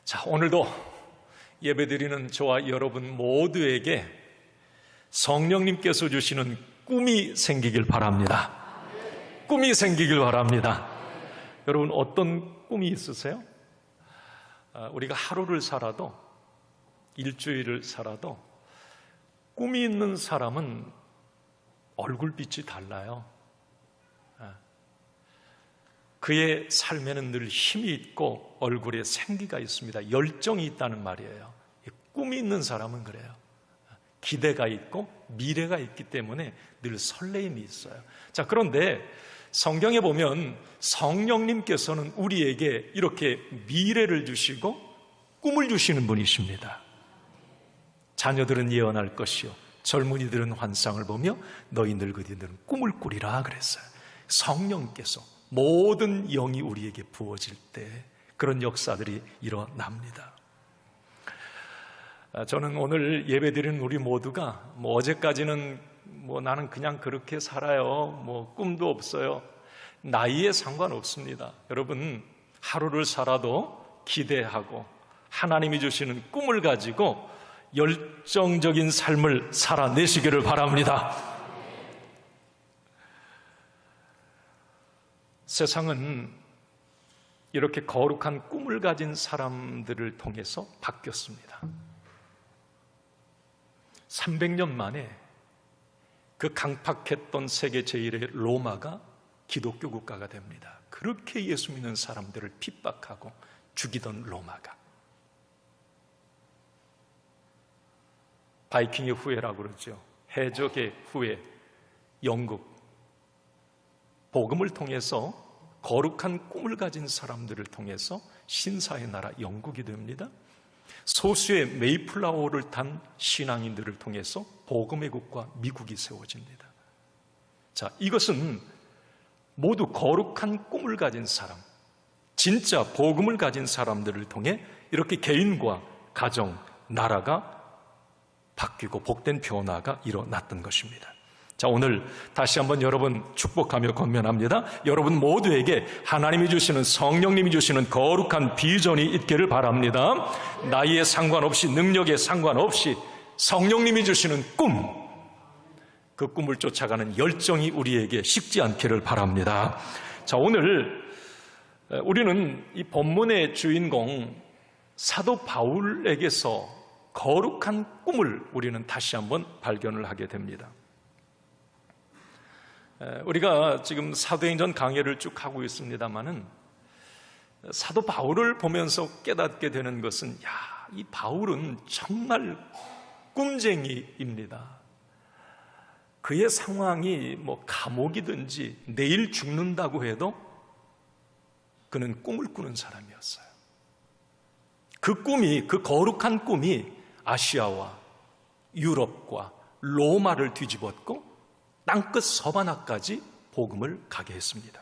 자, 오늘도 예배드리는 저와 여러분 모두에게 성령님께서 주시는 꿈이 생기길 바랍니다. 꿈이 생기길 바랍니다. 여러분, 어떤 꿈이 있으세요? 우리가 하루를 살아도, 일주일을 살아도 꿈이 있는 사람은 얼굴빛이 달라요. 그의 삶에는 늘 힘이 있고 얼굴에 생기가 있습니다. 열정이 있다는 말이에요. 꿈이 있는 사람은 그래요. 기대가 있고 미래가 있기 때문에 늘 설레임이 있어요. 자, 그런데 성경에 보면 성령님께서는 우리에게 이렇게 미래를 주시고 꿈을 주시는 분이십니다. 자녀들은 예언할 것이요 젊은이들은 환상을 보며 너희 늙은이들은 꿈을 꾸리라 그랬어요. 성령께서 모든 영이 우리에게 부어질 때 그런 역사들이 일어납니다. 저는 오늘 예배드리는 우리 모두가 어제까지는 나는 그냥 그렇게 살아요, 꿈도 없어요, 나이에 상관없습니다. 여러분, 하루를 살아도 기대하고 하나님이 주시는 꿈을 가지고 열정적인 삶을 살아내시기를 바랍니다. 세상은 이렇게 거룩한 꿈을 가진 사람들을 통해서 바뀌었습니다. 300년 만에 그 강팍했던 세계 제1의 로마가 기독교 국가가 됩니다. 그렇게 예수 믿는 사람들을 핍박하고 죽이던 로마가. 바이킹의 후예라고 그러죠. 해적의 후예, 영국. 복음을 통해서 거룩한 꿈을 가진 사람들을 통해서 신사의 나라 영국이 됩니다. 소수의 메이플라워를 탄 신앙인들을 통해서 복음의 국가 미국이 세워집니다. 자, 이것은 모두 거룩한 꿈을 가진 사람, 진짜 복음을 가진 사람들을 통해 이렇게 개인과 가정, 나라가 바뀌고 복된 변화가 일어났던 것입니다. 자, 오늘 다시 한번 여러분 축복하며 권면합니다. 여러분 모두에게 하나님이 주시는, 성령님이 주시는 거룩한 비전이 있기를 바랍니다. 나이에 상관없이, 능력에 상관없이 성령님이 주시는 꿈, 그 꿈을 쫓아가는 열정이 우리에게 식지 않기를 바랍니다. 자, 오늘 우리는 이 본문의 주인공 사도 바울에게서 거룩한 꿈을 우리는 다시 한번 발견을 하게 됩니다. 우리가 지금 사도행전 강해를 쭉 하고 있습니다마는 사도 바울을 보면서 깨닫게 되는 것은, 이 바울은 정말 꿈쟁이입니다. 그의 상황이 감옥이든지 내일 죽는다고 해도 그는 꿈을 꾸는 사람이었어요. 그 꿈이, 그 거룩한 꿈이 아시아와 유럽과 로마를 뒤집었고 땅끝 서바나까지 복음을 가게 했습니다.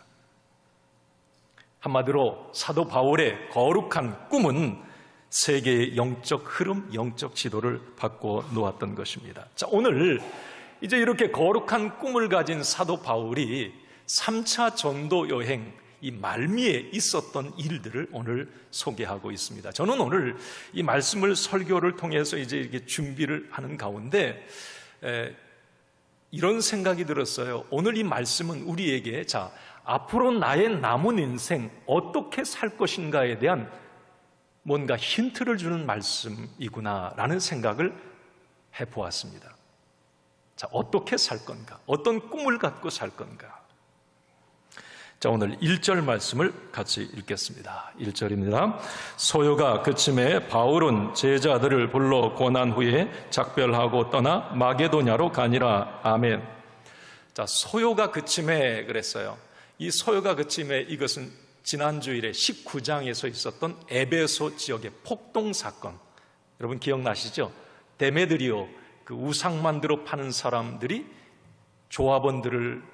한마디로 사도 바울의 거룩한 꿈은 세계의 영적 흐름, 영적 지도를 바꿔 놓았던 것입니다. 자, 오늘 이제 이렇게 거룩한 꿈을 가진 사도 바울이 3차 전도 여행, 이 말미에 있었던 일들을 오늘 소개하고 있습니다. 저는 오늘 이 말씀을 설교를 통해서 이제 이렇게 준비를 하는 가운데 이런 생각이 들었어요. 오늘 이 말씀은 우리에게 앞으로 나의 남은 인생 어떻게 살 것인가에 대한 뭔가 힌트를 주는 말씀이구나라는 생각을 해보았습니다. 자, 어떻게 살 건가? 어떤 꿈을 갖고 살 건가? 자, 오늘 1절 말씀을 같이 읽겠습니다. 1절입니다. 소요가 그침에 바울은 제자들을 불러 고난 후에 작별하고 떠나 마게도냐로 가니라. 아멘. 자, 소요가 그침에 그랬어요. 이 소요가 그침에, 이것은 지난주일에 19장에서 있었던 에베소 지역의 폭동 사건, 여러분 기억나시죠? 데메드리오, 그 우상 만들어 파는 사람들이 조합원들을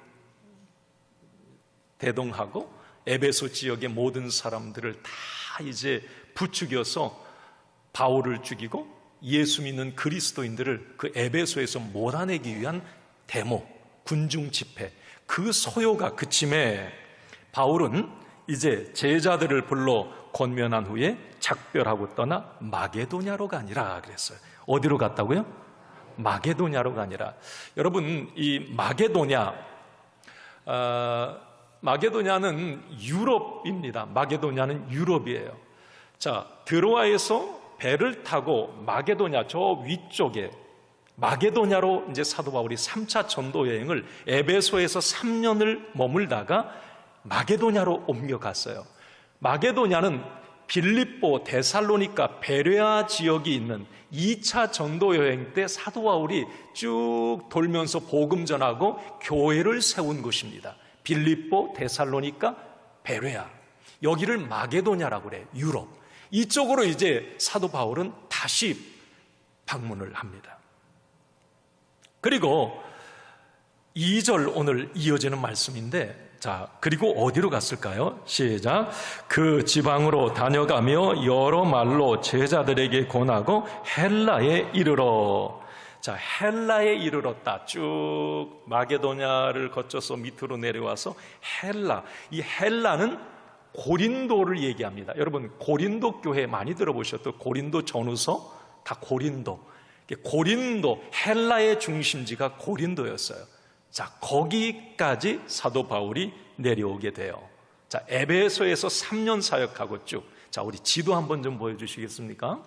대동하고 에베소 지역의 모든 사람들을 다 이제 부추겨서 바울을 죽이고 예수 믿는 그리스도인들을 그 에베소에서 몰아내기 위한 데모, 군중 집회, 그 소요가 그침에 바울은 이제 제자들을 불러 권면한 후에 작별하고 떠나 마게도냐로 가니라 그랬어요. 어디로 갔다고요? 마게도냐로 가니라. 여러분, 이 마게도냐는 유럽입니다. 마게도냐는 유럽이에요. 자, 드로아에서 배를 타고 마게도냐 저 위쪽에 마게도냐로 이제 사도 바울이 3차 전도 여행을 에베소에서 3년을 머물다가 마게도냐로 옮겨갔어요. 마게도냐는 빌립보, 데살로니가, 베레아 지역이 있는 2차 전도 여행 때 사도 바울이 쭉 돌면서 복음 전하고 교회를 세운 곳입니다. 빌립보, 데살로니가, 베레아. 여기를 마게도냐라고 그래요. 유럽. 이쪽으로 이제 사도 바울은 다시 방문을 합니다. 그리고 2절 오늘 이어지는 말씀인데, 자, 그리고 어디로 갔을까요? 시작. 그 지방으로 다녀가며 여러 말로 제자들에게 권하고 헬라에 이르러. 자, 헬라에 이르렀다. 쭉 마게도냐를 거쳐서 밑으로 내려와서 헬라. 이 헬라는 고린도를 얘기합니다. 여러분, 고린도 교회 많이 들어보셨죠? 고린도 전후서 다 고린도. 고린도, 헬라의 중심지가 고린도였어요. 자, 거기까지 사도 바울이 내려오게 돼요. 자, 에베소에서 3년 사역하고 쭉. 자, 우리 지도 한번 좀 보여주시겠습니까?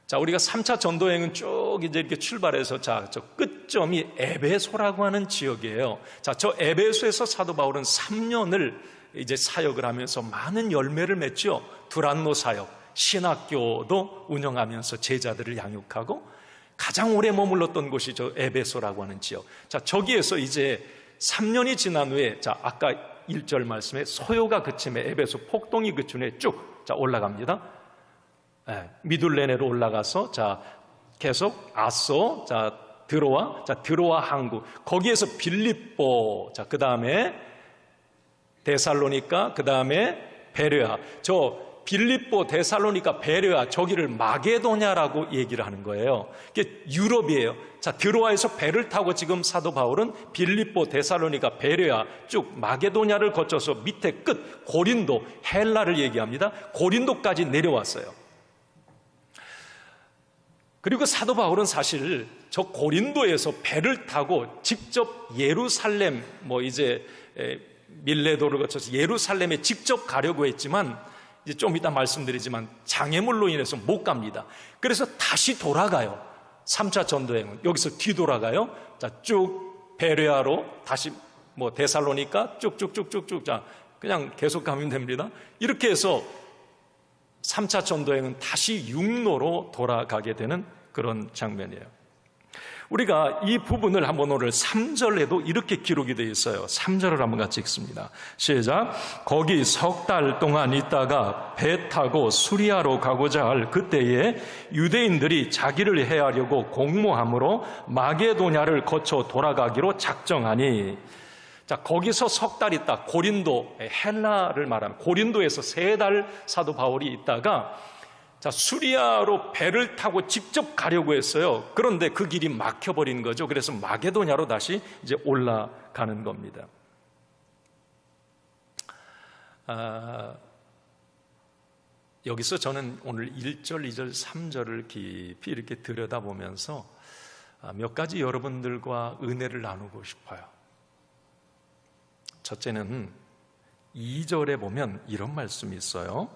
자, 우리가 3차 전도여행은 쭉 이제 이렇게 출발해서, 자, 저 끝점이 에베소라고 하는 지역이에요. 자, 저 에베소에서 사도 바울은 3년을 이제 사역을 하면서 많은 열매를 맺죠. 두란노 사역, 신학교도 운영하면서 제자들을 양육하고 가장 오래 머물렀던 곳이 저 에베소라고 하는 지역. 자, 저기에서 이제 3년이 지난 후에, 자, 아까 1절 말씀에 소요가 그침에 에베소 폭동이 그친 후에 쭉, 자, 올라갑니다. 미둘레네로 올라가서, 자, 계속 아소, 자, 드로아 항구, 거기에서 빌립보, 자, 그 다음에 데살로니가, 그 다음에 베레아. 저 빌립보, 데살로니가, 베레아, 저기를 마게도냐라고 얘기를 하는 거예요. 이게 유럽이에요. 자, 드로아에서 배를 타고 지금 사도 바울은 빌립보, 데살로니가, 베레아 쭉 마게도냐를 거쳐서 밑에 끝 고린도, 헬라를 얘기합니다. 고린도까지 내려왔어요. 그리고 사도 바울은 사실 저 고린도에서 배를 타고 직접 예루살렘, 이제 밀레도를 거쳐서 예루살렘에 직접 가려고 했지만, 이제 좀 이따 말씀드리지만 장애물로 인해서 못 갑니다. 그래서 다시 돌아가요. 3차 전도행은 여기서 뒤돌아가요. 자, 쭉 베레아로 다시 데살로니가 쭉쭉쭉쭉쭉, 자, 그냥 계속 가면 됩니다. 이렇게 해서 3차 전도행은 다시 육로로 돌아가게 되는 그런 장면이에요. 우리가 이 부분을 한번 오늘 3절에도 이렇게 기록이 되어 있어요. 3절을 한번 같이 읽습니다. 시작. 거기 석 달 동안 있다가 배 타고 수리아로 가고자 할 그때에 유대인들이 자기를 해하려고 공모함으로 마게도냐를 거쳐 돌아가기로 작정하니. 자, 거기서 석 달 있다. 고린도, 헬라를 말하는 고린도에서 3달 사도 바울이 있다가, 자, 수리아로 배를 타고 직접 가려고 했어요. 그런데 그 길이 막혀버린 거죠. 그래서 마게도냐로 다시 이제 올라가는 겁니다. 여기서 저는 오늘 1절, 2절, 3절을 깊이 이렇게 들여다보면서 몇 가지 여러분들과 은혜를 나누고 싶어요. 첫째는 2절에 보면 이런 말씀이 있어요.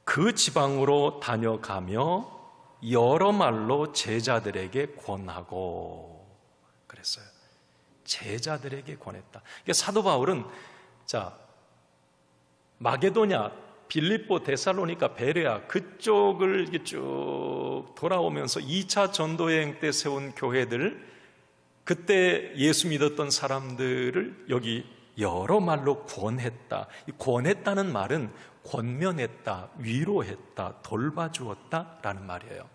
그 지방으로 다녀가며 여러 말로 제자들에게 권하고 그랬어요. 제자들에게 권했다. 그러니까 사도 바울은, 자, 마게도냐, 빌립보, 데살로니가, 베레아 그쪽을 이렇게 쭉 돌아오면서 2차 전도여행 때 세운 교회들, 그때 예수 믿었던 사람들을 여기 여러 말로 권했다. 이 권했다는 말은 권면했다, 위로했다, 돌봐주었다라는 말이에요.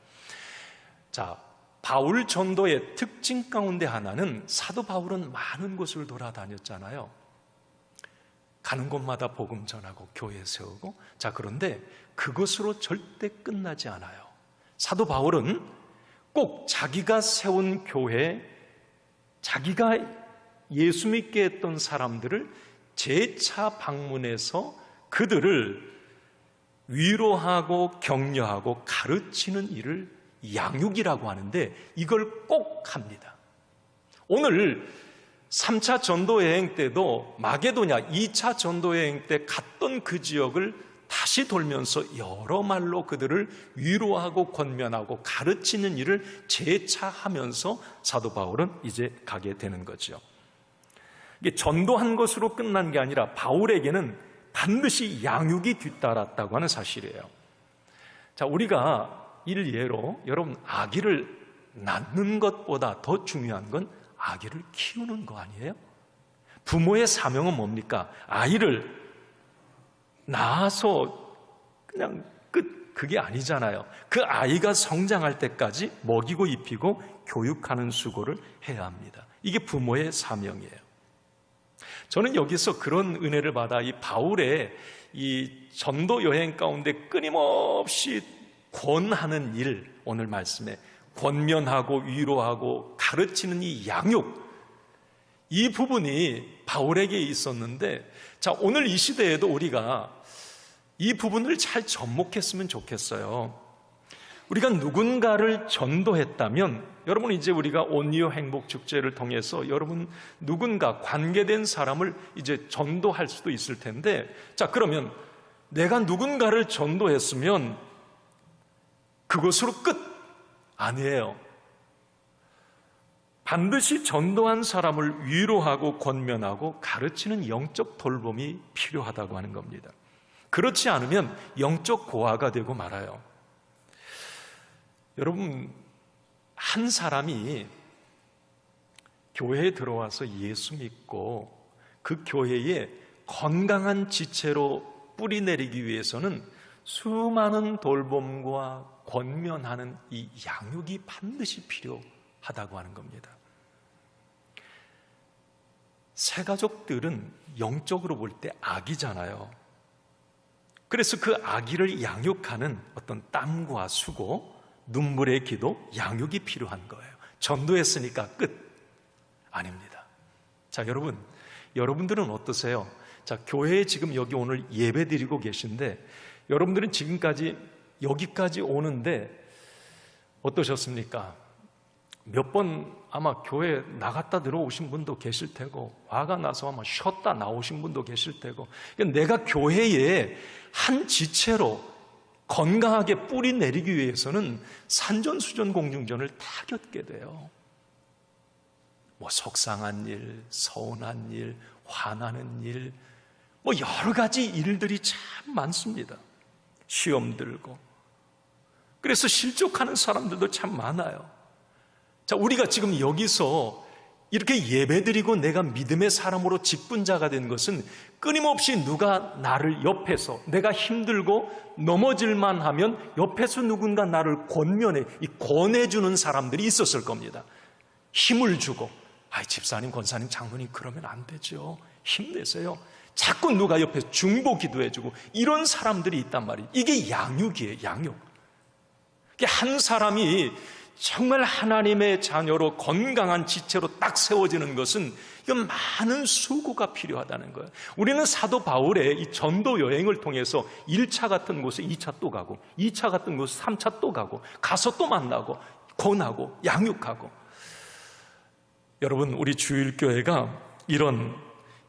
자, 바울 전도의 특징 가운데 하나는 사도 바울은 많은 곳을 돌아다녔잖아요. 가는 곳마다 복음 전하고 교회 세우고. 자, 그런데 그것으로 절대 끝나지 않아요. 사도 바울은 꼭 자기가 세운 교회, 자기가 예수 믿게 했던 사람들을 재차 방문해서 그들을 위로하고 격려하고 가르치는 일을 양육이라고 하는데, 이걸 꼭 합니다. 오늘 3차 전도여행 때도 마게도냐 2차 전도여행 때 갔던 그 지역을 다시 돌면서 여러 말로 그들을 위로하고 권면하고 가르치는 일을 재차 하면서 사도 바울은 이제 가게 되는 거죠. 이게 전도한 것으로 끝난 게 아니라 바울에게는 반드시 양육이 뒤따랐다고 하는 사실이에요. 자, 우리가 일례로 여러분, 아기를 낳는 것보다 더 중요한 건 아기를 키우는 거 아니에요? 부모의 사명은 뭡니까? 아이를 낳아서 그냥 끝, 그게 아니잖아요. 그 아이가 성장할 때까지 먹이고 입히고 교육하는 수고를 해야 합니다. 이게 부모의 사명이에요. 저는 여기서 그런 은혜를 받아 이 바울의 이 전도 여행 가운데 끊임없이 권하는 일, 오늘 말씀에 권면하고 위로하고 가르치는 이 양육, 이 부분이 바울에게 있었는데, 자, 오늘 이 시대에도 우리가 이 부분을 잘 접목했으면 좋겠어요. 우리가 누군가를 전도했다면, 여러분, 이제 우리가 온리오 행복 축제를 통해서 여러분 누군가 관계된 사람을 이제 전도할 수도 있을 텐데, 자, 그러면 내가 누군가를 전도했으면 그것으로 끝 아니에요. 반드시 전도한 사람을 위로하고 권면하고 가르치는 영적 돌봄이 필요하다고 하는 겁니다. 그렇지 않으면 영적 고아가 되고 말아요. 여러분, 한 사람이 교회에 들어와서 예수 믿고 그 교회에 건강한 지체로 뿌리 내리기 위해서는 수많은 돌봄과 권면하는 이 양육이 반드시 필요하다고 하는 겁니다. 새가족들은 영적으로 볼 때 아기잖아요. 그래서 그 아기를 양육하는 어떤 땀과 수고, 눈물의 기도, 양육이 필요한 거예요. 전도했으니까 끝 아닙니다. 자, 여러분들은 어떠세요? 자, 교회에 지금 여기 오늘 예배 드리고 계신데, 여러분들은 지금까지 여기까지 오는데 어떠셨습니까? 몇 번 아마 교회 나갔다 들어오신 분도 계실 테고, 화가 나서 아마 쉬었다 나오신 분도 계실 테고, 내가 교회에 한 지체로 건강하게 뿌리 내리기 위해서는 산전수전 공중전을 다 겪게 돼요. 뭐 속상한 일, 서운한 일, 화나는 일, 뭐 여러 가지 일들이 참 많습니다. 시험 들고. 그래서 실족하는 사람들도 참 많아요. 자, 우리가 지금 여기서 이렇게 예배드리고 내가 믿음의 사람으로 직분자가 된 것은 끊임없이 누가 나를 옆에서, 내가 힘들고 넘어질만 하면 옆에서 누군가 나를 권해주는 사람들이 있었을 겁니다. 힘을 주고, 집사님, 권사님, 장로님 그러면 안 되죠. 힘내세요. 자꾸 누가 옆에서 중보 기도해주고, 이런 사람들이 있단 말이에요. 이게 양육이에요, 양육. 한 사람이 정말 하나님의 자녀로 건강한 지체로 딱 세워지는 것은 이건 많은 수고가 필요하다는 거예요. 우리는 사도 바울의 이 전도 여행을 통해서 1차 같은 곳에 2차 또 가고, 2차 같은 곳에 3차 또 가고, 가서 또 만나고 권하고 양육하고. 여러분, 우리 주일교회가 이런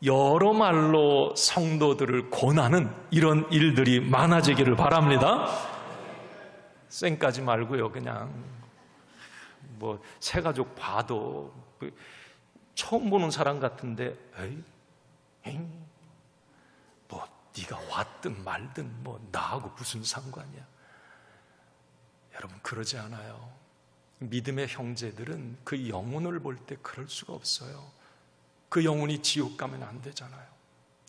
여러 말로 성도들을 권하는 이런 일들이 많아지기를 바랍니다. 쌩까지 말고요. 그냥 뭐 새가족 봐도 처음 보는 사람 같은데, 에이, 뭐 네가 왔든 말든 뭐 나하고 무슨 상관이야. 여러분, 그러지 않아요. 믿음의 형제들은 그 영혼을 볼 때 그럴 수가 없어요. 그 영혼이 지옥 가면 안 되잖아요.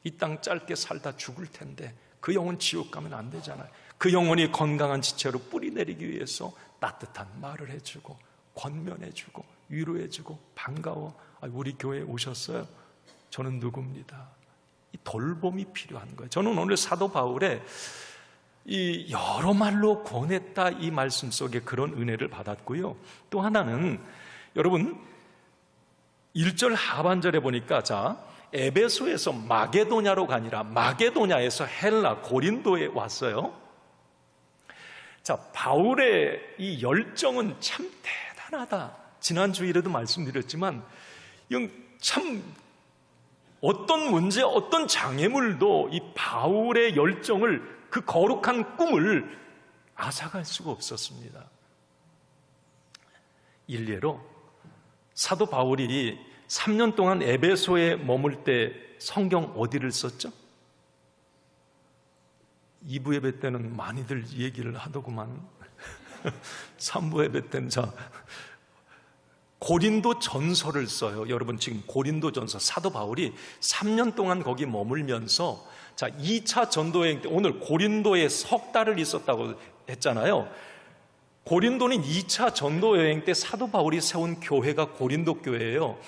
이 땅 짧게 살다 죽을 텐데 그 영혼 지옥 가면 안 되잖아요. 그 영혼이 건강한 지체로 뿌리 내리기 위해서 따뜻한 말을 해주고, 권면해주고, 위로해주고, 반가워, 우리 교회에 오셨어요? 저는 누구입니다. 이 돌봄이 필요한 거예요. 저는 오늘 사도 바울의 이 여러 말로 권했다 이 말씀 속에 그런 은혜를 받았고요. 또 하나는 여러분 1절 하반절에 보니까, 자, 에베소에서 마게도냐로 가니라 마게도냐에서 헬라 고린도에 왔어요. 자, 바울의 이 열정은 참 대단하다. 지난주일에도 말씀드렸지만 이건 참 어떤 문제, 어떤 장애물도 이 바울의 열정을, 그 거룩한 꿈을 앗아갈 수가 없었습니다. 일례로 사도 바울이 3년 동안 에베소에 머물 때 성경 어디를 썼죠? 2부 예배 때는 많이들 이 얘기를 하더구만. 3부 예배 때는 고린도 전서를 써요. 여러분 지금 고린도 전서, 사도 바울이 3년 동안 거기 머물면서 2차 전도여행 때, 오늘 고린도에 석 달을 있었다고 했잖아요. 고린도는 2차 전도여행 때 사도 바울이 세운 교회가 고린도 교회예요.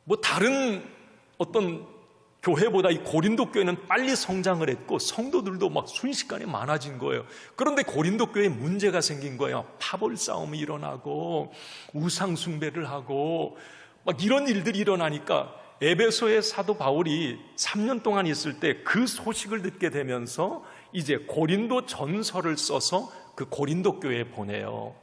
뭐 다른 어떤 교회보다 이 고린도 교회는 빨리 성장을 했고 성도들도 막 순식간에 많아진 거예요. 그런데 고린도 교회에 문제가 생긴 거예요. 파벌 싸움이 일어나고 우상 숭배를 하고 막 이런 일들이 일어나니까 에베소의 사도 바울이 3년 동안 있을 때 그 소식을 듣게 되면서 이제 고린도 전서를 써서 그 고린도 교회에 보내요.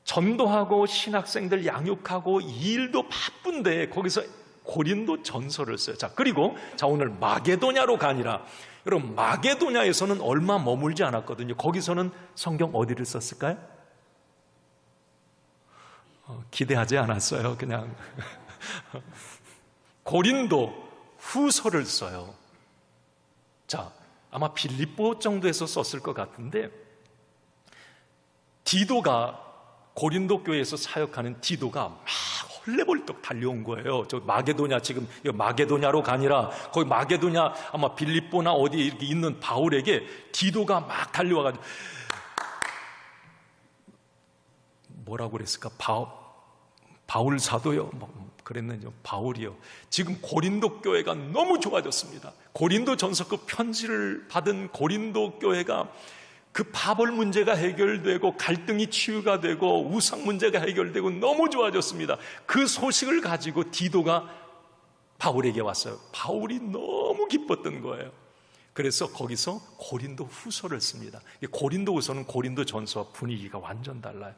전도하고 신학생들 양육하고 이 일도 바쁜데 거기서 고린도 전서를 써요. 그리고 오늘 마게도냐로 가니라. 여러분 마게도냐에서는 얼마 머물지 않았거든요. 거기서는 성경 어디를 썼을까요? 기대하지 않았어요. 그냥 고린도 후서를 써요. 아마 빌립보 정도에서 썼을 것 같은데, 디도가 고린도 교회에서 사역하는 디도가 막 헐레벌떡 달려온 거예요. 마게도냐, 지금 마게도냐로 가니라. 거기 마게도냐 아마 빌립보나 어디 이렇게 있는 바울에게 디도가 막 달려와가지고 뭐라고 그랬을까? 바울 사도요. 그랬는죠. 바울이요. 지금 고린도 교회가 너무 좋아졌습니다. 고린도 전서 그 편지를 받은 고린도 교회가 그 파벌 문제가 해결되고 갈등이 치유가 되고 우상 문제가 해결되고 너무 좋아졌습니다. 그 소식을 가지고 디도가 바울에게 왔어요. 바울이 너무 기뻤던 거예요. 그래서 거기서 고린도 후서를 씁니다. 고린도 후서는 고린도 전서와 분위기가 완전 달라요.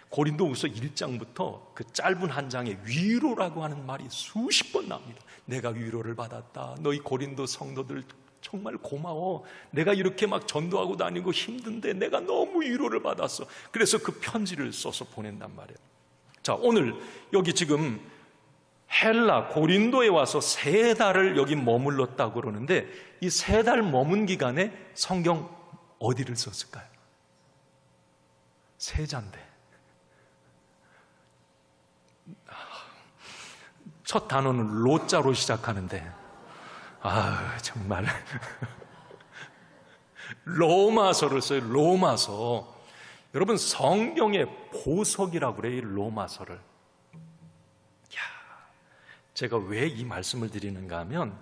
고린도 후서 1장부터 그 짧은 한 장에 위로라고 하는 말이 수십 번 나옵니다. 내가 위로를 받았다. 너희 고린도 성도들 정말 고마워. 내가 이렇게 막 전도하고 다니고 힘든데 내가 너무 위로를 받았어. 그래서 그 편지를 써서 보낸단 말이에요. 오늘 여기 지금 헬라 고린도에 와서 3달을 여기 머물렀다고 그러는데 이 3달 머문 기간에 성경 어디를 썼을까요? 세자인데. 첫 단어는 로자로 시작하는데 정말 로마서를 써요. 로마서. 여러분 성경의 보석이라고 그래요. 이 로마서를. 제가 왜 이 말씀을 드리는가 하면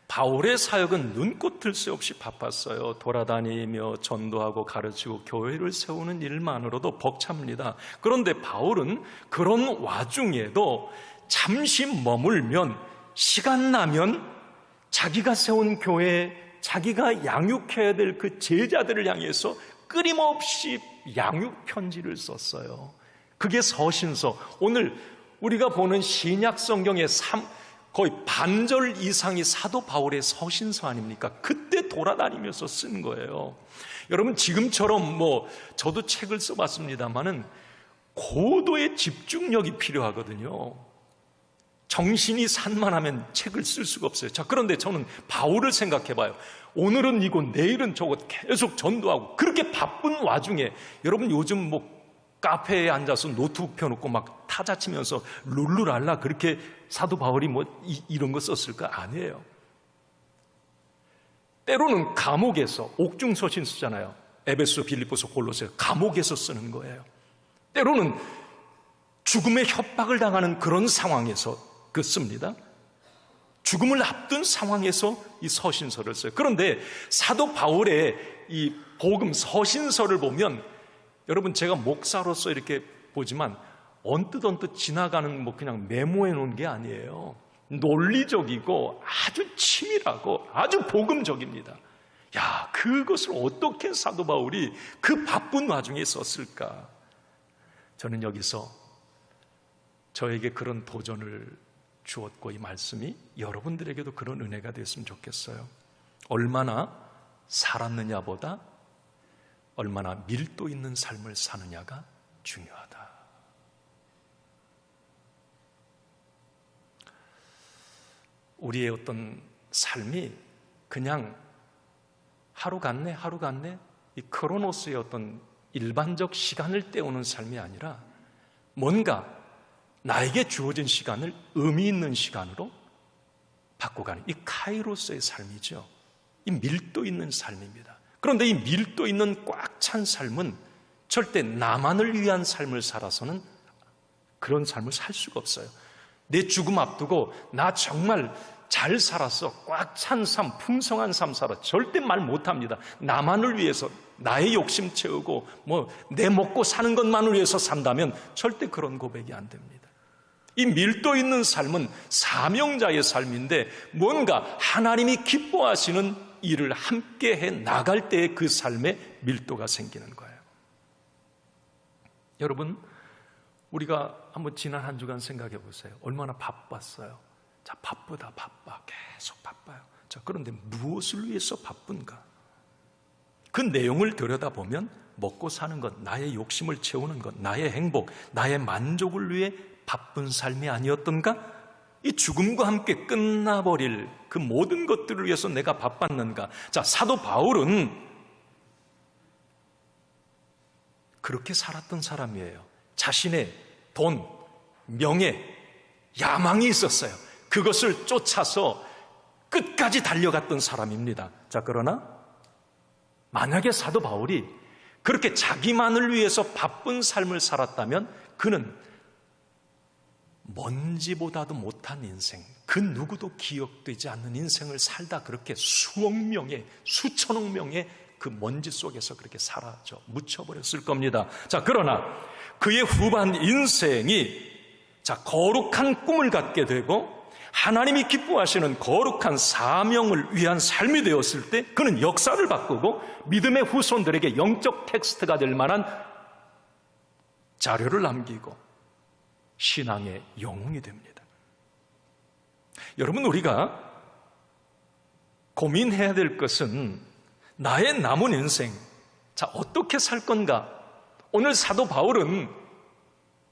바울의 사역은 눈꽃을 새 없이 바빴어요. 돌아다니며 전도하고 가르치고 교회를 세우는 일만으로도 벅찹니다. 그런데 바울은 그런 와중에도 잠시 머물면, 시간 나면 자기가 세운 교회, 자기가 양육해야 될 그 제자들을 향해서 끊임없이 양육 편지를 썼어요. 그게 서신서. 오늘 우리가 보는 신약 성경의 거의 반절 이상이 사도 바울의 서신서 아닙니까? 그때 돌아다니면서 쓴 거예요. 여러분 지금처럼 저도 책을 써봤습니다만은 고도의 집중력이 필요하거든요. 정신이 산만하면 책을 쓸 수가 없어요. 그런데 저는 바울을 생각해봐요. 오늘은 이거, 내일은 저거 계속 전도하고 그렇게 바쁜 와중에, 여러분 요즘 카페에 앉아서 노트북 펴놓고 막 타자 치면서 룰루랄라 그렇게 사도 바울이 이런 거 썼을까? 아니에요. 때로는 감옥에서, 옥중서신 쓰잖아요. 에베소, 빌립보서, 골로새, 감옥에서 쓰는 거예요. 때로는 죽음의 협박을 당하는 그런 상황에서 씁니다. 죽음을 앞둔 상황에서 이 서신서를 써요. 그런데 사도 바울의 이 복음 서신서를 보면, 여러분 제가 목사로서 이렇게 보지만 언뜻 지나가는 그냥 메모해 놓은 게 아니에요. 논리적이고 아주 치밀하고 아주 복음적입니다. 야, 그것을 어떻게 사도 바울이 그 바쁜 와중에 썼을까? 저는 여기서 저에게 그런 도전을 주었고, 이 말씀이 여러분들에게도 그런 은혜가 됐으면 좋겠어요. 얼마나 살았느냐보다 얼마나 밀도 있는 삶을 사느냐가 중요하다. 우리의 어떤 삶이 그냥 하루 갔네 이 크로노스의 어떤 일반적 시간을 때우는 삶이 아니라 뭔가 나에게 주어진 시간을 의미 있는 시간으로 바꿔가는 이 카이로스의 삶이죠. 이 밀도 있는 삶입니다. 그런데 이 밀도 있는 꽉 찬 삶은 절대 나만을 위한 삶을 살아서는 그런 삶을 살 수가 없어요. 내 죽음 앞두고 나 정말 잘 살았어, 꽉 찬 삶, 풍성한 삶 살아, 절대 말 못합니다. 나만을 위해서 나의 욕심 채우고 내 먹고 사는 것만을 위해서 산다면 절대 그런 고백이 안 됩니다. 이 밀도 있는 삶은 사명자의 삶인데 뭔가 하나님이 기뻐하시는 일을 함께 해 나갈 때에 그 삶에 밀도가 생기는 거예요. 여러분, 우리가 한번 지난 한 주간 생각해 보세요. 얼마나 바빴어요. 자, 바쁘다, 바빠. 계속 바빠요. 자, 그런데 무엇을 위해서 바쁜가? 그 내용을 들여다보면 먹고 사는 것, 나의 욕심을 채우는 것, 나의 행복, 나의 만족을 위해 바쁜 삶이 아니었던가? 이 죽음과 함께 끝나버릴 그 모든 것들을 위해서 내가 바빴는가? 자, 사도 바울은 그렇게 살았던 사람이에요. 자신의 돈, 명예, 야망이 있었어요. 그것을 쫓아서 끝까지 달려갔던 사람입니다. 자, 그러나 만약에 사도 바울이 그렇게 자기만을 위해서 바쁜 삶을 살았다면 그는 먼지보다도 못한 인생, 그 누구도 기억되지 않는 인생을 살다 그렇게 수억 명의, 수천억 명의 그 먼지 속에서 그렇게 사라져 묻혀버렸을 겁니다. 자, 그러나 그의 후반 인생이 거룩한 꿈을 갖게 되고 하나님이 기뻐하시는 거룩한 사명을 위한 삶이 되었을 때 그는 역사를 바꾸고 믿음의 후손들에게 영적 텍스트가 될 만한 자료를 남기고 신앙의 영웅이 됩니다. 여러분, 우리가 고민해야 될 것은 나의 남은 인생, 자, 어떻게 살 건가? 오늘 사도 바울은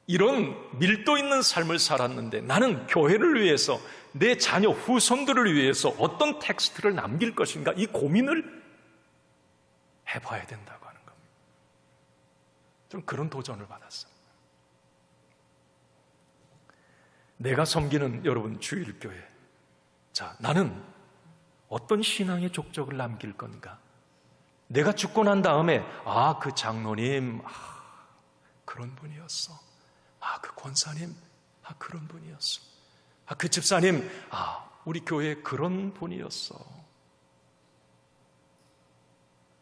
이런 밀도 있는 삶을 살았는데 나는 교회를 위해서, 내 자녀 후손들을 위해서 어떤 텍스트를 남길 것인가? 이 고민을 해봐야 된다고 하는 겁니다. 좀 그런 도전을 받았어요. 내가 섬기는 여러분 주일교회, 자, 나는 어떤 신앙의 족적을 남길 건가? 내가 죽고 난 다음에 그 장로님 그런 분이었어. 그 권사님 그런 분이었어. 그 집사님 우리 교회 그런 분이었어.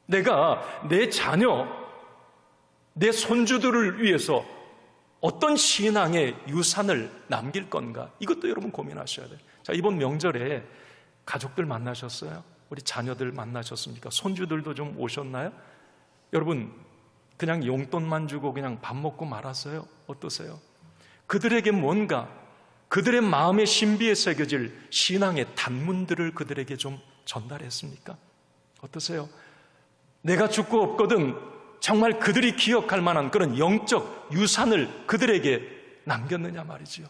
내가 내 자녀, 내 손주들을 위해서 어떤 신앙의 유산을 남길 건가? 이것도 여러분 고민하셔야 돼요. 자, 이번 명절에 가족들 만나셨어요? 우리 자녀들 만나셨습니까? 손주들도 좀 오셨나요? 여러분, 그냥 용돈만 주고 그냥 밥 먹고 말았어요? 어떠세요? 그들에게 뭔가 그들의 마음의 신비에 새겨질 신앙의 단문들을 그들에게 좀 전달했습니까? 어떠세요? 내가 죽고 없거든 정말 그들이 기억할 만한 그런 영적 유산을 그들에게 남겼느냐 말이지요.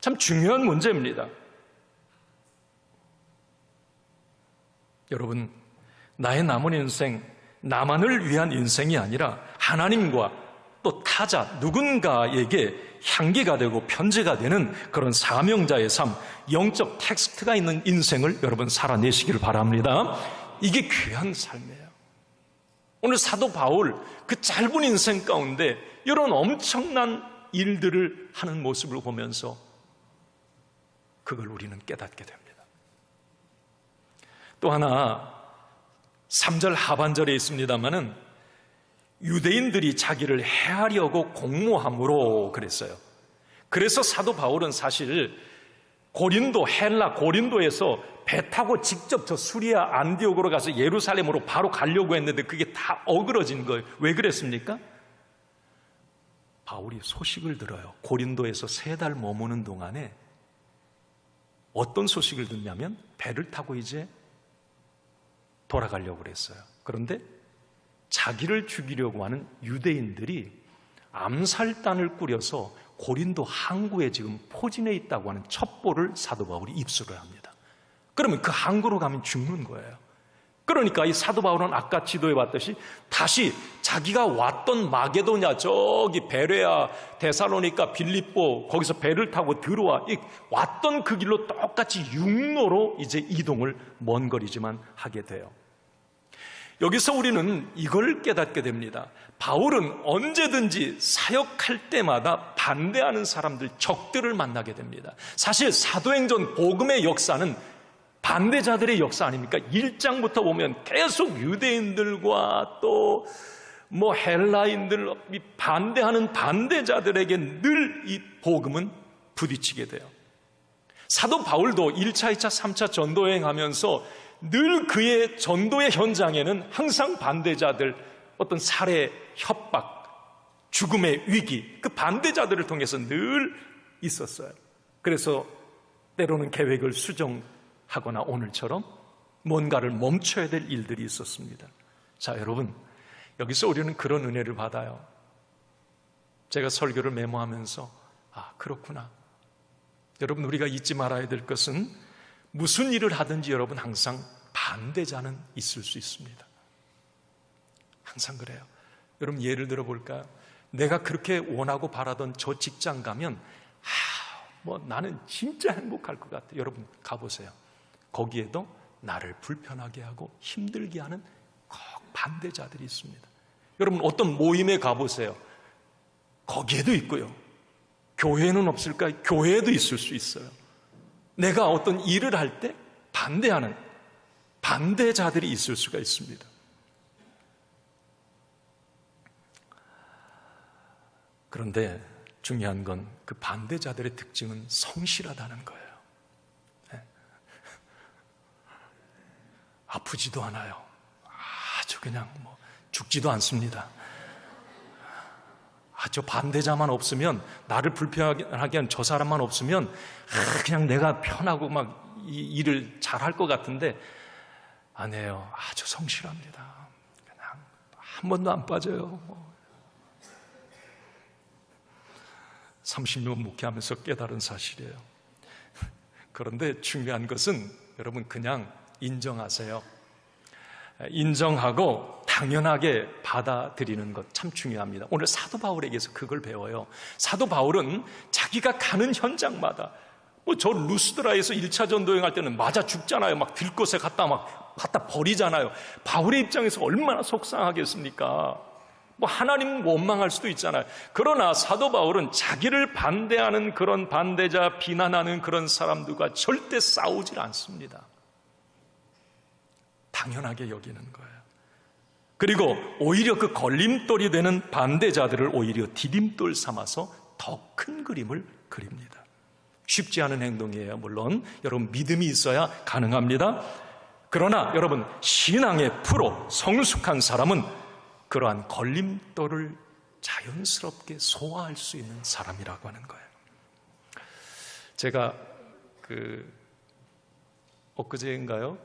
참 중요한 문제입니다. 여러분, 나의 남은 인생, 나만을 위한 인생이 아니라 하나님과 또 타자 누군가에게 향기가 되고 편지가 되는 그런 사명자의 삶, 영적 텍스트가 있는 인생을 여러분 살아내시기를 바랍니다. 이게 귀한 삶이에요. 오늘 사도 바울 그 짧은 인생 가운데 이런 엄청난 일들을 하는 모습을 보면서 그걸 우리는 깨닫게 됩니다. 또 하나 3절 하반절에 있습니다마는 유대인들이 자기를 해하려고 공모함으로 그랬어요. 그래서 사도 바울은 사실 고린도, 헬라 고린도에서 배 타고 직접 저 수리아 안디옥으로 가서 예루살렘으로 바로 가려고 했는데 그게 다 어그러진 거예요. 왜 그랬습니까? 바울이 소식을 들어요. 고린도에서 3달 머무는 동안에 어떤 소식을 듣냐면 배를 타고 이제 돌아가려고 그랬어요. 그런데 자기를 죽이려고 하는 유대인들이 암살단을 꾸려서 고린도 항구에 지금 포진해 있다고 하는 첩보를 사도 바울이 입수를 합니다. 그러면 그 항구로 가면 죽는 거예요. 그러니까 이 사도 바울은 아까 지도에 봤듯이 다시 자기가 왔던 마게도냐, 저기 베레아, 데살로니가, 빌립보 거기서 배를 타고 들어와 왔던 그 길로 똑같이 육로로 이제 이동을 먼 거리지만 하게 돼요. 여기서 우리는 이걸 깨닫게 됩니다. 바울은 언제든지 사역할 때마다 반대하는 사람들, 적들을 만나게 됩니다. 사실 사도행전 복음의 역사는 반대자들의 역사 아닙니까? 1장부터 보면 계속 유대인들과 또 헬라인들, 반대하는 반대자들에게 늘 이 복음은 부딪히게 돼요. 사도 바울도 1차, 2차, 3차 전도여행 하면서 늘 그의 전도의 현장에는 항상 반대자들, 어떤 살해, 협박, 죽음의 위기, 그 반대자들을 통해서 늘 있었어요. 그래서 때로는 계획을 수정하거나 오늘처럼 뭔가를 멈춰야 될 일들이 있었습니다. 자, 여러분, 여기서 우리는 그런 은혜를 받아요. 제가 설교를 메모하면서 그렇구나. 여러분, 우리가 잊지 말아야 될 것은 무슨 일을 하든지 여러분 항상 반대자는 있을 수 있습니다. 항상 그래요. 여러분, 예를 들어 볼까요? 내가 그렇게 원하고 바라던 저 직장 가면 나는 진짜 행복할 것 같아요. 여러분 가보세요. 거기에도 나를 불편하게 하고 힘들게 하는 꼭 반대자들이 있습니다. 여러분 어떤 모임에 가보세요. 거기에도 있고요. 교회는 없을까요? 교회에도 있을 수 있어요. 내가 어떤 일을 할 때 반대하는 반대자들이 있을 수가 있습니다. 그런데 중요한 건 그 반대자들의 특징은 성실하다는 거예요. 네. 아프지도 않아요. 아주 그냥 죽지도 않습니다. 저 반대자만 없으면, 나를 불편하게 한 저 사람만 없으면 그냥 내가 편하고 이 일을 잘할 것 같은데 아니에요. 아주 성실합니다. 그냥 한 번도 안 빠져요. 30년 목회하면서 깨달은 사실이에요. 그런데 중요한 것은 여러분 그냥 인정하세요. 인정하고 당연하게 받아들이는 것 참 중요합니다. 오늘 사도 바울에게서 그걸 배워요. 사도 바울은 자기가 가는 현장마다 저 루스드라에서 1차 전도여행 할 때는 맞아 죽잖아요. 들것에 갖다 버리잖아요. 바울의 입장에서 얼마나 속상하겠습니까? 하나님 원망할 수도 있잖아요. 그러나 사도 바울은 자기를 반대하는 그런 반대자, 비난하는 그런 사람들과 절대 싸우질 않습니다. 당연하게 여기는 거예요. 그리고 오히려 그 걸림돌이 되는 반대자들을 오히려 디딤돌 삼아서 더 큰 그림을 그립니다. 쉽지 않은 행동이에요. 물론 여러분 믿음이 있어야 가능합니다. 그러나 여러분 신앙의 프로, 성숙한 사람은 그러한 걸림돌을 자연스럽게 소화할 수 있는 사람이라고 하는 거예요. 제가 엊그제인가요?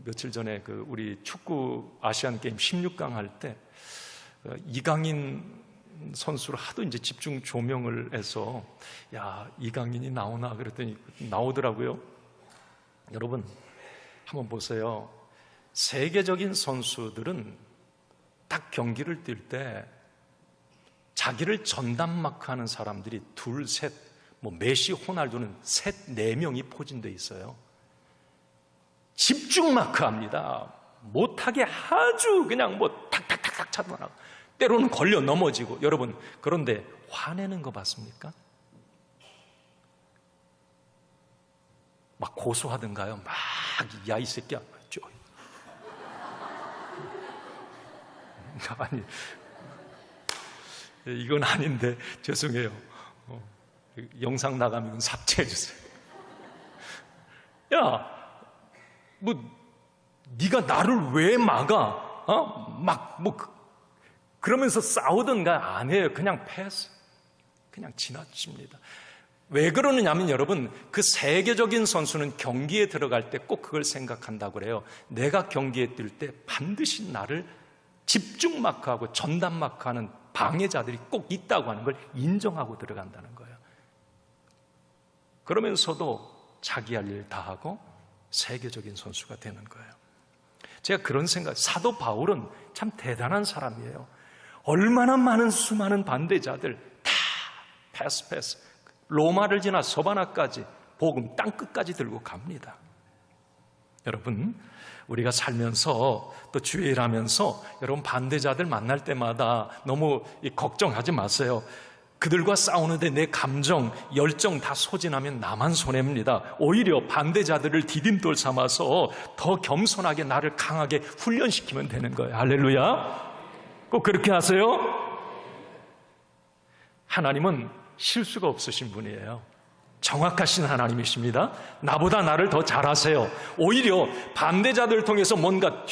며칠 전에 우리 축구 아시안게임 16강 할 때 이강인 선수를 하도 이제 집중 조명을 해서 이강인이 나오나 그랬더니 나오더라고요. 여러분 한번 보세요. 세계적인 선수들은 딱 경기를 뛸 때 자기를 전담 마크하는 사람들이 둘, 셋, 메시, 호날두는 셋, 네 명이 포진돼 있어요. 집중 마크합니다. 못하게 아주 그냥 탁탁탁탁 차도나고 때로는 걸려 넘어지고. 여러분 그런데 화내는 거 봤습니까? 고소하던가요? 야 이 새끼야. 아니 이건 아닌데 죄송해요. 영상 나가면 삭제해 주세요. 네가 나를 왜 막아? 그러면서 싸우든가 안 해요. 그냥 패스. 그냥 지나칩니다. 왜 그러느냐면 여러분, 그 세계적인 선수는 경기에 들어갈 때 꼭 그걸 생각한다고 그래요. 내가 경기에 뛸 때 반드시 나를 집중 마크하고 전담 마크하는 방해자들이 꼭 있다고 하는 걸 인정하고 들어간다는 거예요. 그러면서도 자기 할 일 다 하고 세계적인 선수가 되는 거예요. 제가 그런 생각, 사도 바울은 참 대단한 사람이에요. 얼마나 많은 수많은 반대자들 다 패스 로마를 지나 서바나까지 복음 땅끝까지 들고 갑니다. 여러분, 우리가 살면서 또 주의 일하면서 여러분 반대자들 만날 때마다 너무 걱정하지 마세요. 그들과 싸우는데 내 감정, 열정 다 소진하면 나만 손해입니다. 오히려 반대자들을 디딤돌 삼아서 더 겸손하게 나를 강하게 훈련시키면 되는 거예요. 할렐루야. 꼭 그렇게 하세요. 하나님은 실수가 없으신 분이에요. 정확하신 하나님이십니다. 나보다 나를 더 잘 아세요. 오히려 반대자들을 통해서 뭔가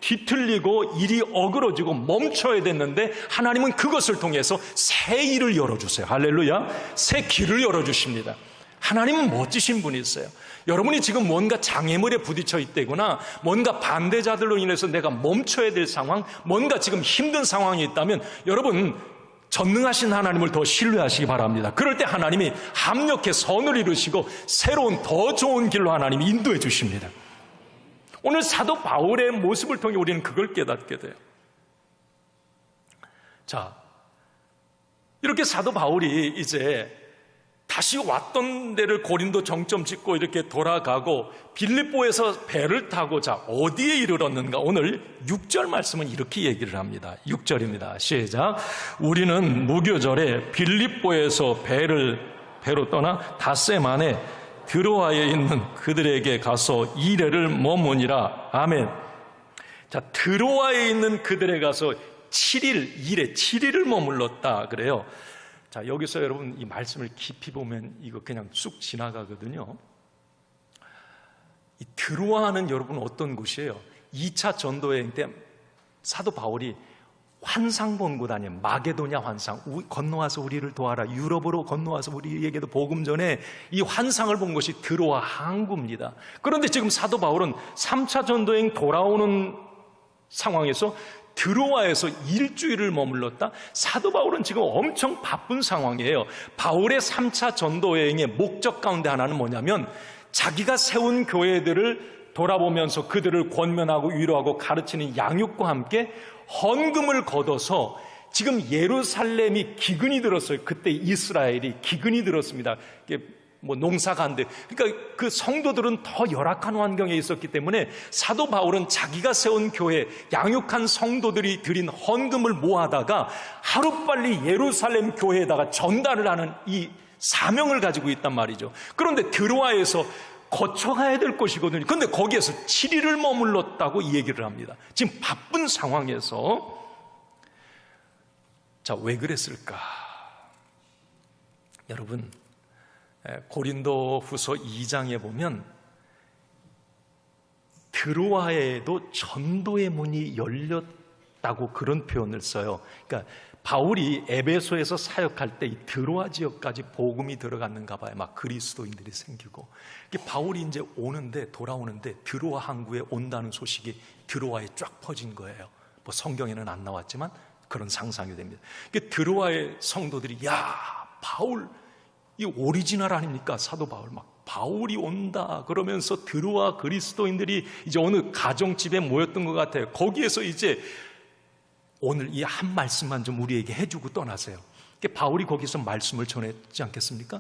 뒤틀리고 일이 어그러지고 멈춰야 됐는데 하나님은 그것을 통해서 새 일을 열어주세요. 할렐루야. 새 길을 열어주십니다. 하나님은 멋지신 분이세요. 여러분이 지금 뭔가 장애물에 부딪혀 있다거나 뭔가 반대자들로 인해서 내가 멈춰야 될 상황, 뭔가 지금 힘든 상황이 있다면 여러분 전능하신 하나님을 더 신뢰하시기 바랍니다. 그럴 때 하나님이 합력해 선을 이루시고 새로운 더 좋은 길로 하나님이 인도해 주십니다. 오늘 사도 바울의 모습을 통해 우리는 그걸 깨닫게 돼요. 자, 이렇게 사도 바울이 이제 다시 왔던 데를 고린도 정점 짓고 이렇게 돌아가고 빌립보에서 배를 타고 자 어디에 이르렀는가? 오늘 6절 말씀은 이렇게 얘기를 합니다. 6절입니다. 시작. 우리는 무교절에 빌립보에서 배로 떠나 닷새 만에 드로아에 있는 그들에게 가서 2일을 머무니라. 아멘. 자, 드로아에 있는 그들에 가서 7일을 머물렀다 그래요. 자, 여기서 여러분 이 말씀을 깊이 보면 이거 그냥 쑥 지나가거든요. 이 드로아는 여러분 어떤 곳이에요? 2차 전도여행 때 사도 바울이 환상 본 곳 아니에요. 마게도냐 환상. 건너와서 우리를 도와라. 유럽으로 건너와서 우리에게도 복음 전에 이 환상을 본 것이 드로아 항구입니다. 그런데 지금 사도 바울은 3차 전도여행 돌아오는 상황에서 드로아에서 일주일을 머물렀다? 사도 바울은 지금 엄청 바쁜 상황이에요. 바울의 3차 전도여행의 목적 가운데 하나는 뭐냐면 자기가 세운 교회들을 돌아보면서 그들을 권면하고 위로하고 가르치는 양육과 함께 헌금을 걷어서 지금 예루살렘이 기근이 들었어요. 그때 이스라엘이 기근이 들었습니다. 농사가 안 돼. 그러니까 그 성도들은 더 열악한 환경에 있었기 때문에 사도 바울은 자기가 세운 교회, 양육한 성도들이 드린 헌금을 모아다가 하루빨리 예루살렘 교회에다가 전달을 하는 이 사명을 가지고 있단 말이죠. 그런데 드로아에서 거쳐가야 될 곳이거든요. 그런데 거기에서 7일을 머물렀다고 이 얘기를 합니다. 지금 바쁜 상황에서. 자, 왜 그랬을까? 여러분, 고린도 후서 2장에 보면 드로아에도 전도의 문이 열렸다고 그런 표현을 써요. 그러니까 바울이 에베소에서 사역할 때 이 드로아 지역까지 복음이 들어갔는가 봐요. 막 그리스도인들이 생기고. 바울이 이제 돌아오는데 드로아 항구에 온다는 소식이 드로아에 쫙 퍼진 거예요. 뭐 성경에는 안 나왔지만 그런 상상이 됩니다. 드로아의 성도들이 야, 바울 이 오리지널 아닙니까? 사도 바울 바울이 온다 그러면서 드로아 그리스도인들이 이제 어느 가정집에 모였던 것 같아요. 거기에서 이제 오늘 이 한 말씀만 좀 우리에게 해주고 떠나세요. 바울이 거기서 말씀을 전했지 않겠습니까?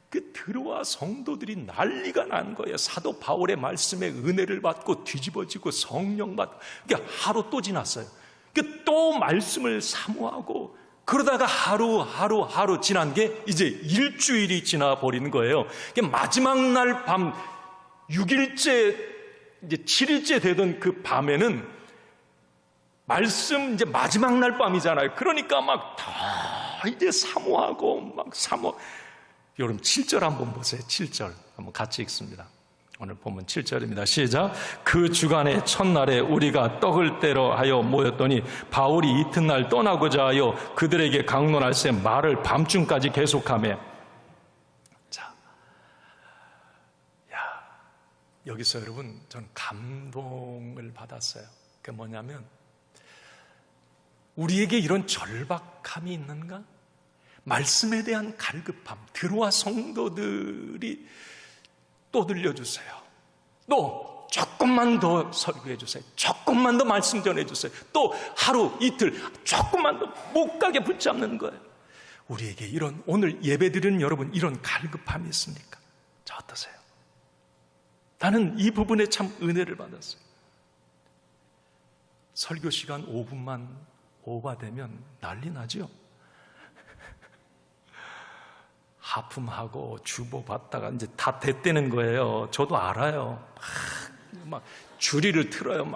그 드로아 성도들이 난리가 난 거예요. 사도 바울의 말씀에 은혜를 받고 뒤집어지고 성령 받고. 하루 또 지났어요. 또 말씀을 사모하고 그러다가 하루 지난 게 이제 일주일이 지나 버리는 거예요. 마지막 날 밤 6일째 이제 7일째 되던 그 밤에는 말씀 이제 마지막 날 밤이잖아요. 그러니까 막 더 이제 사모하고 여러분 7절 한번 보세요. 7절 한번 같이 읽습니다. 오늘 본문 7절입니다. 시작. 그 주간의 첫날에 우리가 떡을 떼러 하여 모였더니 바울이 이튿날 떠나고자 하여 그들에게 강론할새 말을 밤중까지 계속하며. 자, 여기서 여러분 저는 감동을 받았어요. 그게 뭐냐면 우리에게 이런 절박함이 있는가? 말씀에 대한 갈급함, 드로아 성도들이 또 들려주세요. 또 조금만 더 설교해 주세요. 조금만 더 말씀 전해 주세요. 또 하루 이틀 조금만 더 못 가게 붙잡는 거예요. 우리에게 이런, 오늘 예배드리는 여러분 이런 갈급함이 있습니까? 자, 어떠세요? 나는 이 부분에 참 은혜를 받았어요. 설교 시간 5분만 오버되면 난리 나죠. 하품하고 주보받다가 이제 다 됐다는 거예요. 저도 알아요. 막 주리를 틀어요.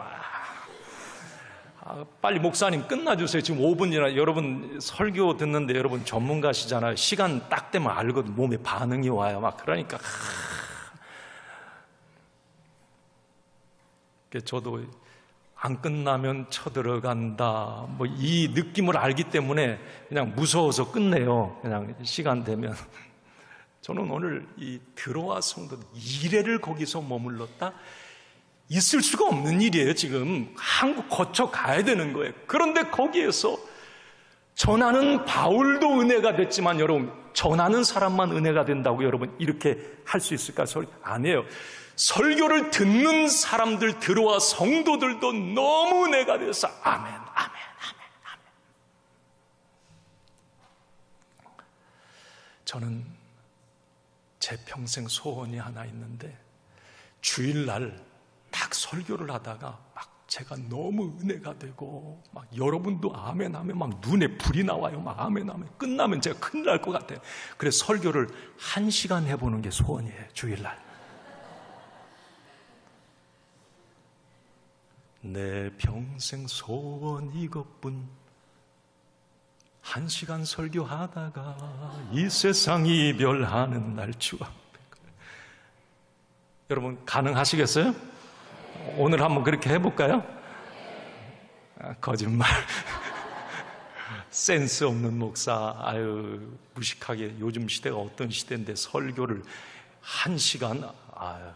빨리 목사님 끝나주세요. 지금 5분이나. 여러분 설교 듣는데 여러분 전문가시잖아요. 시간 딱 되면 알거든. 몸에 반응이 와요. 막 그러니까 저도 안 끝나면 쳐들어간다. 뭐 이 느낌을 알기 때문에 그냥 무서워서 끝내요. 그냥 시간 되면. 저는 오늘 이 드로아 성도 2회를 거기서 머물렀다? 있을 수가 없는 일이에요. 지금 한국 거쳐 가야 되는 거예요. 그런데 거기에서 전하는 바울도 은혜가 됐지만 여러분, 전하는 사람만 은혜가 된다고 여러분 이렇게 할 수 있을까? 아니에요. 설교를 듣는 사람들, 드로아 성도들도 너무 은혜가 돼서 아멘, 아멘, 아멘, 아멘. 저는 제 평생 소원이 하나 있는데 주일날 딱 설교를 하다가 막 제가 너무 은혜가 되고 막 여러분도 아멘 하면 막 눈에 불이 나와요. 막 아멘 하면 끝나면 제가 큰일 날 것 같아요. 그래서 설교를 1시간 해보는 게 소원이에요. 주일날. 내 평생 소원 이것뿐 1시간 설교하다가 이 세상 이별하는 날 주 앞에. 여러분 가능하시겠어요? 오늘 한번 그렇게 해볼까요? 거짓말. 센스 없는 목사. 아유, 무식하게. 요즘 시대가 어떤 시대인데 설교를 1시간. 아유.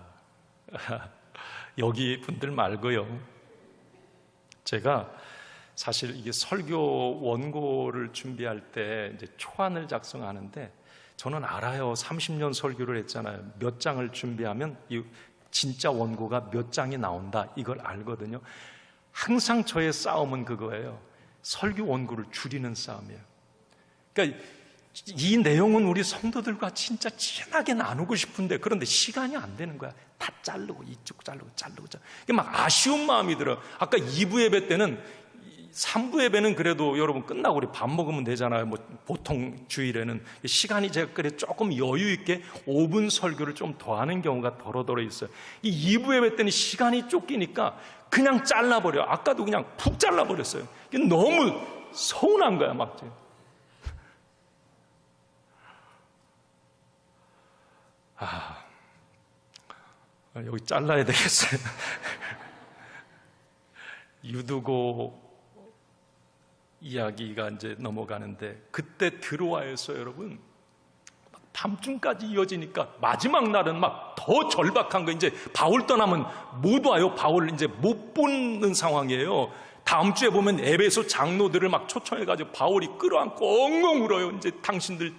여기 분들 말고요. 제가 사실 이게 설교 원고를 준비할 때 이제 초안을 작성하는데 저는 알아요. 30년 설교를 했잖아요. 몇 장을 준비하면 이 진짜 원고가 몇 장이 나온다. 이걸 알거든요. 항상 저의 싸움은 그거예요. 설교 원고를 줄이는 싸움이에요. 그러니까 이 내용은 우리 성도들과 진짜 진하게 나누고 싶은데 그런데 시간이 안 되는 거야. 다 자르고 이쪽 자르고 막 아쉬운 마음이 들어. 아까 2부 예배 때는 3부 예배는 그래도 여러분 끝나고 우리 밥 먹으면 되잖아요. 뭐 보통 주일에는 시간이 제가 그래 조금 여유 있게 5분 설교를 좀 더 하는 경우가 더러더러 있어요. 이 2부 예배 때는 시간이 쫓기니까 그냥 잘라버려. 아까도 그냥 푹 잘라버렸어요. 너무 서운한 거야 막. 여기 잘라야 되겠어요. 유두고 이야기가 이제 넘어가는데 그때 드로아에서 여러분 밤중까지 이어지니까 마지막 날은 막 더 절박한 거. 이제 바울 떠나면 못 와요. 바울 이제 못 보는 상황이에요. 다음 주에 보면 에베소 장로들을 막 초청해가지고 바울이 끌어안고 엉엉 울어요. 이제 당신들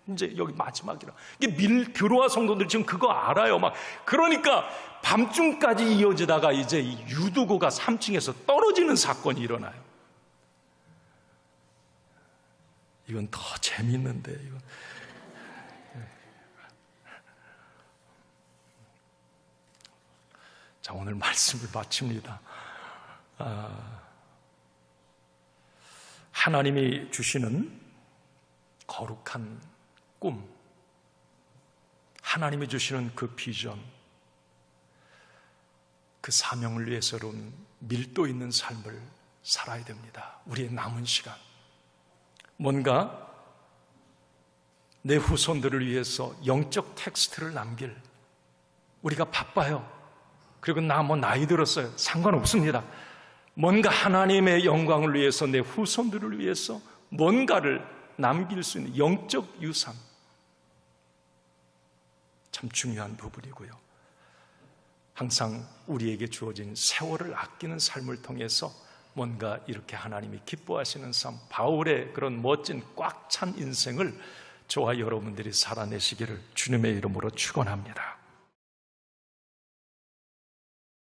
이제 여기 마지막이라. 이게 드로아 성도들 지금 그거 알아요. 막 그러니까 밤중까지 이어지다가 이제 이 유두고가 3층에서 떨어지는 사건이 일어나요. 이건 더 재밌는데 이거. 자, 오늘 말씀을 마칩니다. 하나님이 주시는 거룩한 꿈, 하나님이 주시는 그 비전, 그 사명을 위해서는 밀도 있는 삶을 살아야 됩니다. 우리의 남은 시간 뭔가 내 후손들을 위해서 영적 텍스트를 남길, 우리가 바빠요. 그리고 나 나이 들었어요. 상관없습니다. 뭔가 하나님의 영광을 위해서, 내 후손들을 위해서 뭔가를 남길 수 있는 영적 유산, 참 중요한 부분이고요. 항상 우리에게 주어진 세월을 아끼는 삶을 통해서 뭔가 이렇게 하나님이 기뻐하시는 삶, 바울의 그런 멋진 꽉 찬 인생을 저와 여러분들이 살아내시기를 주님의 이름으로 축원합니다.